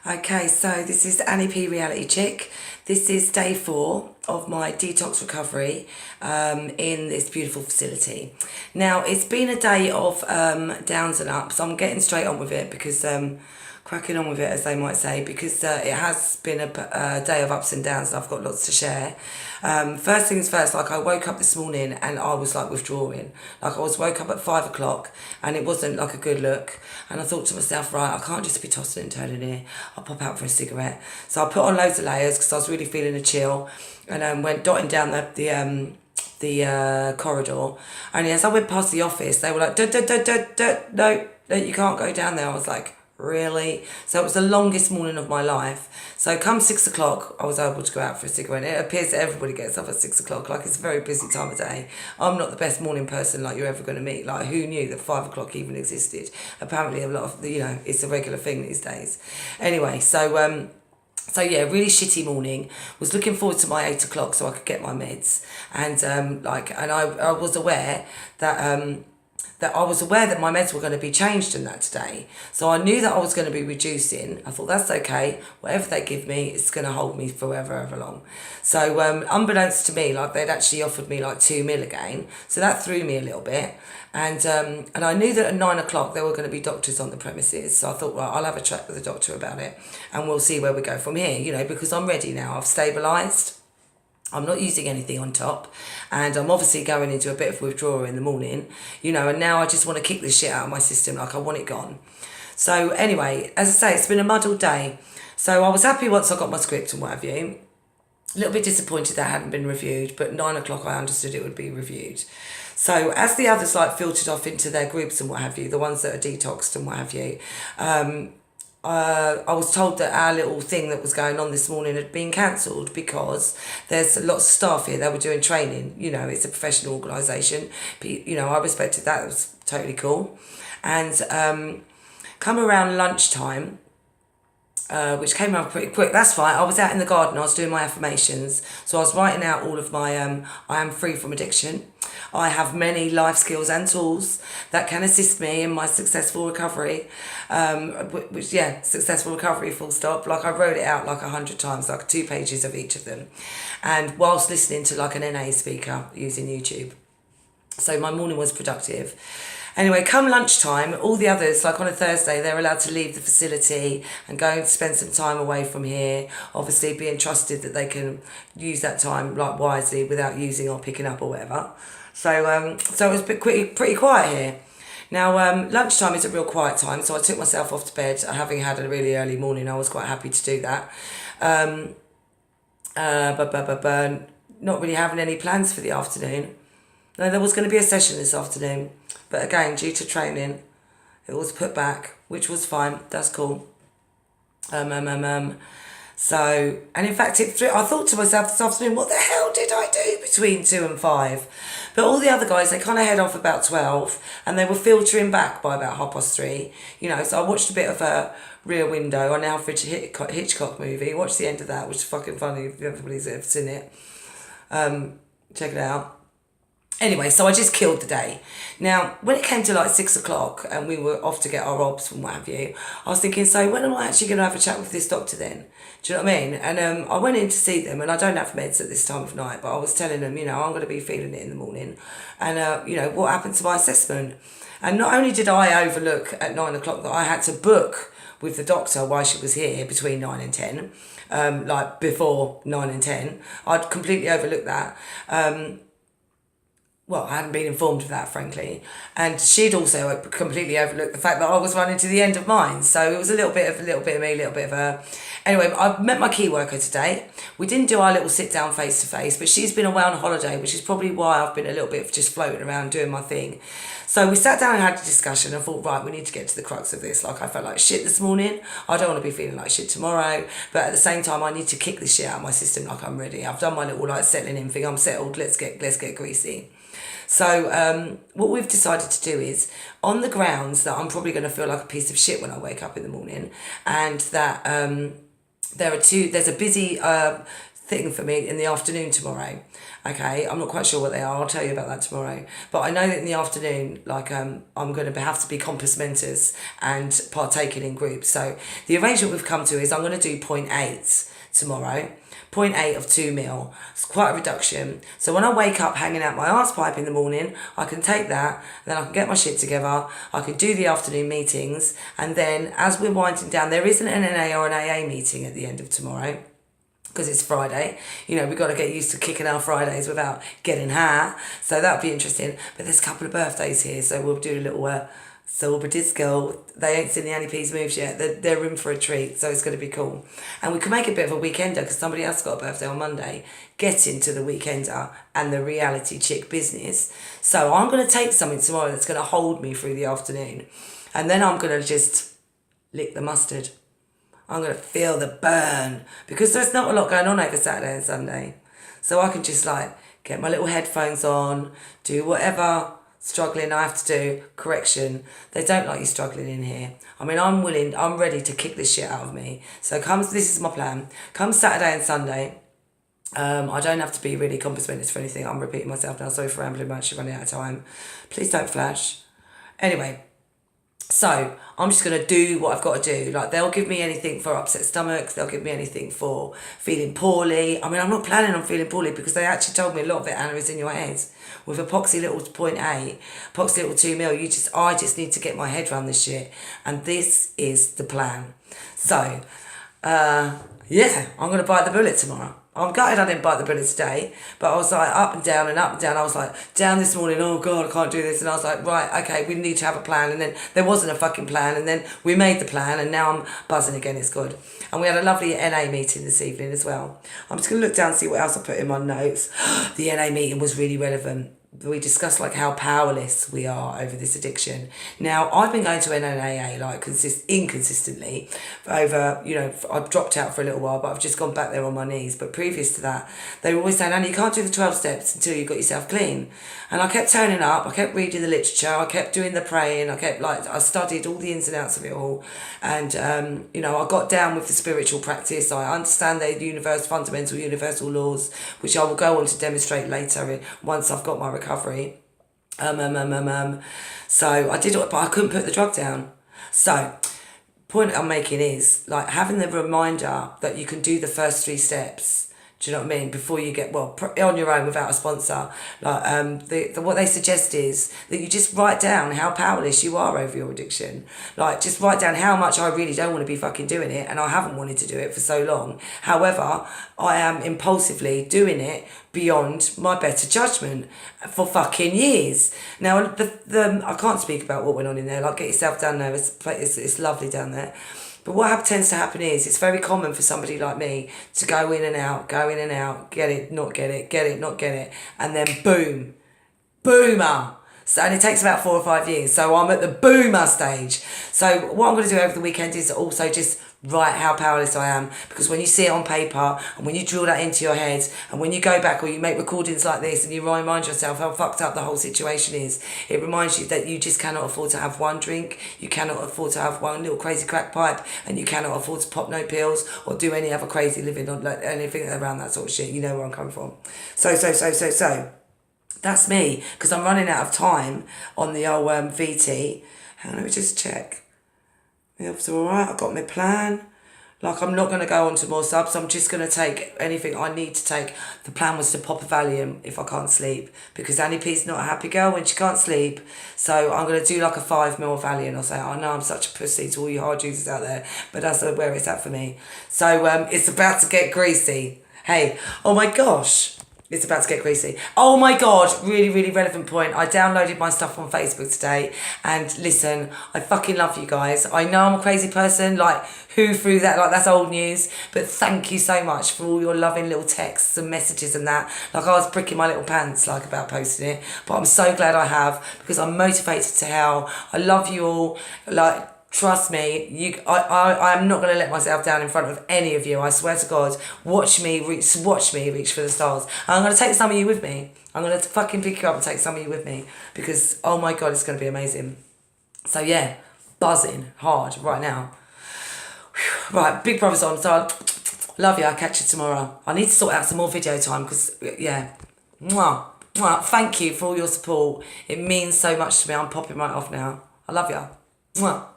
Okay, so this is Annie P Reality Chick. This is day 4 of my detox recovery in this beautiful facility. Now, it's been a day of downs and ups. I'm getting straight on with it because cracking on with it, as they might say, because it has been a day of ups and downs and I've got lots to share. First things first, like I woke up this morning and I was like withdrawing. Like I woke up at 5 o'clock and it wasn't like a good look. And I thought to myself, right, I can't just be tossing and turning here. I'll pop out for a cigarette. So I put on loads of layers because I was really feeling a chill and went dotting down the corridor. And as I went past the office, they were like, no, you can't go down there. I was like, really? So it was the longest morning of my life. So come 6 o'clock, I was able to go out for a cigarette. It appears that everybody gets up at 6 o'clock. Like, it's a very busy time of day. I'm not the best morning person like you're ever going to meet. Like, who knew that 5 o'clock even existed? Apparently a lot of, it's a regular thing these days. Anyway, so yeah, really shitty morning. Was looking forward to my 8 o'clock so I could get my meds. And I was aware that my meds were going to be changed in that today. So I knew that I was going to be reducing. I thought, that's okay. Whatever they give me, it's going to hold me forever, ever long. So unbeknownst to me, like they'd actually offered me like 2 mil again. So that threw me a little bit. And I knew that at 9 o'clock there were going to be doctors on the premises. So I thought, well, I'll have a chat with the doctor about it and we'll see where we go from here, because I'm ready now. I've stabilised. I'm not using anything on top and I'm obviously going into a bit of withdrawal in the morning, and now I just want to kick this shit out of my system. Like, I want it gone. So anyway, as I say, it's been a muddled day. So I was happy once I got my script and what have you. A little bit disappointed that it hadn't been reviewed, but 9 o'clock I understood it would be reviewed. So as the others like filtered off into their groups and what have you, the ones that are detoxed and what have you, I was told that our little thing that was going on this morning had been cancelled because there's lots of staff here. They were doing training. It's a professional organisation. I respected that. It was totally cool. And come around lunchtime, which came around pretty quick. That's fine. I was out in the garden. I was doing my affirmations. So I was writing out all of my I am free from addiction. I have many life skills and tools that can assist me in my successful recovery. Successful recovery, full stop. Like, I wrote it out like 100 times, like 2 pages of each of them. And whilst listening to like an NA speaker using YouTube. So my morning was productive. Anyway, come lunchtime, all the others, like on a Thursday, they're allowed to leave the facility and go and spend some time away from here, obviously being trusted that they can use that time like wisely without using or picking up or whatever. So it was pretty quiet here. Now, lunchtime is a real quiet time, so I took myself off to bed. Having had a really early morning, I was quite happy to do that. Not really having any plans for the afternoon. No, there was going to be a session this afternoon, but again, due to training, it was put back, which was fine. That's cool. So, and in fact, I thought to myself this afternoon, what the hell did I do between 2 and 5? But all the other guys, they kind of head off about 12, and they were filtering back by about 3:30. So I watched a bit of a Rear Window on Alfred Hitchcock movie. Watched the end of that, which is fucking funny if everybody's ever seen it. Check it out. Anyway, so I just killed the day. Now, when it came to like 6 o'clock and we were off to get our obs and what have you, I was thinking, so when am I actually going to have a chat with this doctor then? Do you know what I mean? And I went in to see them, and I don't have meds at this time of night, but I was telling them, I'm going to be feeling it in the morning. And, what happened to my assessment? And not only did I overlook at 9 o'clock that I had to book with the doctor while she was here between 9 and 10, like before 9 and 10, I'd completely overlooked that. Well, I hadn't been informed of that, frankly. And she'd also completely overlooked the fact that I was running to the end of mine. So it was a little bit of me, a little bit of her. Anyway, I've met my key worker today. We didn't do our little sit down face to face, but she's been away on holiday, which is probably why I've been a little bit just floating around doing my thing. So we sat down and had a discussion and thought, right, we need to get to the crux of this. Like, I felt like shit this morning. I don't want to be feeling like shit tomorrow. But at the same time, I need to kick this shit out of my system like I'm ready. I've done my little like settling in thing. I'm settled. Let's get greasy. So what we've decided to do is, on the grounds that I'm probably going to feel like a piece of shit when I wake up in the morning, and that there's a busy thing for me in the afternoon tomorrow. Okay, I'm not quite sure what they are. I'll tell you about that tomorrow. But I know that in the afternoon, like I'm going to have to be compos mentis and partaking in groups. So the arrangement we've come to is I'm going to do 0.8 tomorrow. 0.8 of 2 mil. It's quite a reduction. So when I wake up hanging out my arse pipe in the morning, I can take that, then I can get my shit together, I can do the afternoon meetings, and then as we're winding down, there isn't an NA or an AA meeting at the end of tomorrow, because it's Friday. You know, we've got to get used to kicking our Fridays without getting high. So that'll be interesting. But there's a couple of birthdays here, so we'll do a little sober disco. They ain't seen the Annie P's moves yet. They're in for a treat, so it's going to be cool. And we can make a bit of a weekender because somebody else got a birthday on Monday. Get into the weekender and the reality chick business. So I'm going to take something tomorrow that's going to hold me through the afternoon. And then I'm going to just lick the mustard. I'm going to feel the burn because there's not a lot going on over Saturday and Sunday. So I can just like get my little headphones on, do whatever struggling I have to do. Correction, they don't like you struggling in here. I mean, I'm ready to kick this shit out of me. So this is my plan. Come Saturday and Sunday, I don't have to be really compos mentis for anything. I'm repeating myself now. Sorry for rambling much, running out of time. Please don't flash. Anyway. So I'm just going to do what I've got to do. Like, they'll give me anything for upset stomachs. They'll give me anything for feeling poorly. I mean, I'm not planning on feeling poorly because they actually told me a lot of it, Anna, is in your head. With epoxy little 0.8, epoxy little 2 mil, I just need to get my head around this shit. And this is the plan. So, yeah, I'm going to bite the bullet tomorrow. I'm gutted I didn't bite the bullet today, but I was like up and down and up and down. I was like down this morning, oh God, I can't do this. And I was like, right, okay, we need to have a plan. And then there wasn't a fucking plan. And then we made the plan and now I'm buzzing again, it's good. And we had a lovely NA meeting this evening as well. I'm just going to look down and see what else I put in my notes. The NA meeting was really relevant. We discussed like how powerless we are over this addiction. Now, I've been going to NNAA like inconsistently over, you know, I've dropped out for a little while, but I've just gone back there on my knees. But previous to that, they were always saying, Annie, you can't do the 12 steps until you got yourself clean. And I kept turning up, I kept reading the literature, I kept doing the praying, I studied all the ins and outs of it all. And, you know, I got down with the spiritual practice. I understand the fundamental universal laws, which I will go on to demonstrate later once I've got my recovery. So I did it, but I couldn't put the drug down. So point I'm making is like having the reminder that you can do the first 3 steps. Do you know what I mean? Before you get, on your own without a sponsor. Like, what they suggest is that you just write down how powerless you are over your addiction. Like, just write down how much I really don't want to be fucking doing it, and I haven't wanted to do it for so long. However, I am impulsively doing it beyond my better judgment for fucking years. Now, I can't speak about what went on in there. Like, get yourself down there. It's lovely down there. But what tends to happen is it's very common for somebody like me to go in and out, get it, not get it, get it, not get it, and then boom, boomer. So, and it takes about 4 or 5 years. So I'm at the boomer stage. So what I'm going to do over the weekend is also just write how powerless I am. Because when you see it on paper and when you drill that into your head and when you go back or you make recordings like this and you remind yourself how fucked up the whole situation is, it reminds you that you just cannot afford to have one drink, you cannot afford to have one little crazy crack pipe, and you cannot afford to pop no pills or do any other crazy living or like anything around that sort of shit. You know where I'm coming from. So. That's me, because I'm running out of time on the old VT. Hang on, let me just check. It's all right, I've got my plan. Like, I'm not going to go on to more subs. I'm just going to take anything I need to take. The plan was to pop a Valium if I can't sleep, because Annie P's not a happy girl when she can't sleep. So I'm going to do like a 5 mil Valium. I'll say, I know I'm such a pussy to all you hard users out there, but that's where it's at for me. So it's about to get greasy. Hey, oh my gosh. It's about to get greasy. Oh my God, really, really relevant point. I downloaded my stuff on Facebook today, and listen, I fucking love you guys. I know I'm a crazy person, like who threw that, like that's old news, but thank you so much for all your loving little texts and messages and that. Like, I was pricking my little pants like about posting it, but I'm so glad I have, because I'm motivated to hell. I love you all. Like, trust me, I'm not going to let myself down in front of any of you. I swear to God, watch me reach for the stars. And I'm going to take some of you with me. I'm going to fucking pick you up and take some of you with me, because, oh my God, it's going to be amazing. So yeah, buzzing hard right now. Right, Big Brother's on. So Love you. I'll catch you tomorrow. I need to sort out some more video time because, yeah. Mwah. Mwah. Thank you for all your support. It means so much to me. I'm popping right off now. I love you. Mwah.